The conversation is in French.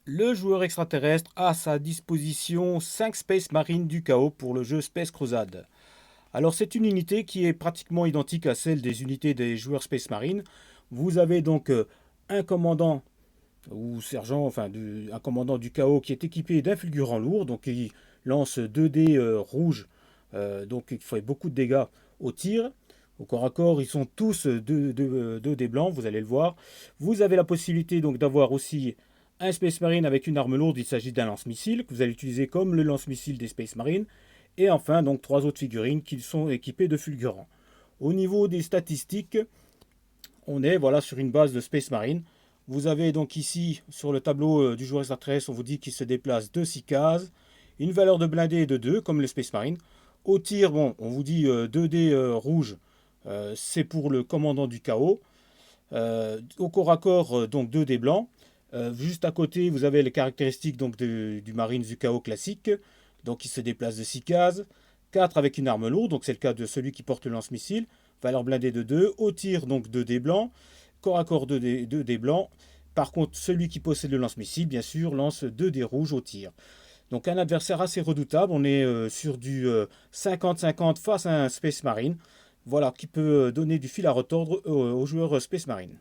Le joueur extraterrestre a à sa disposition 5 Space Marines du chaos pour le jeu Space Crusade. Alors c'est une unité qui est pratiquement identique à celle des unités des joueurs Space Marine. Vous avez donc un commandant ou sergent, un commandant du chaos qui est équipé d'un fulgurant lourd, donc il lance 2 dés rouges, donc il fait beaucoup de dégâts au tir. Au corps à corps, ils sont tous 2 dés blancs, vous allez le voir. Vous avez la possibilité donc d'avoir aussi un Space Marine avec une arme lourde, il s'agit d'un lance-missile que vous allez utiliser comme le lance-missile des Space Marines. Et enfin, donc 3 autres figurines qui sont équipées de fulgurants. Au niveau des statistiques, on est voilà sur une base de Space Marine. Vous avez donc ici sur le tableau du joueur extraterrestre, on vous dit qu'il se déplace de 6 cases, une valeur de blindé de 2 comme le Space Marine. Au tir, bon, on vous dit 2 dés rouges, c'est pour le commandant du chaos. Au corps à corps, donc 2 dés blancs. Juste à côté, vous avez les caractéristiques donc, du Marine du chaos classique. Donc il se déplace de 6 cases. 4 avec une arme lourde, donc c'est le cas de celui qui porte le lance-missile. Valeur blindée de 2. Au tir, donc 2 dés blancs. Corps à corps 2 dés blancs. Par contre, celui qui possède le lance-missile, bien sûr, lance 2 dés rouges au tir. Donc un adversaire assez redoutable. On est sur du 50-50 face à un Space Marine. Voilà, qui peut donner du fil à retordre aux joueurs Space Marine.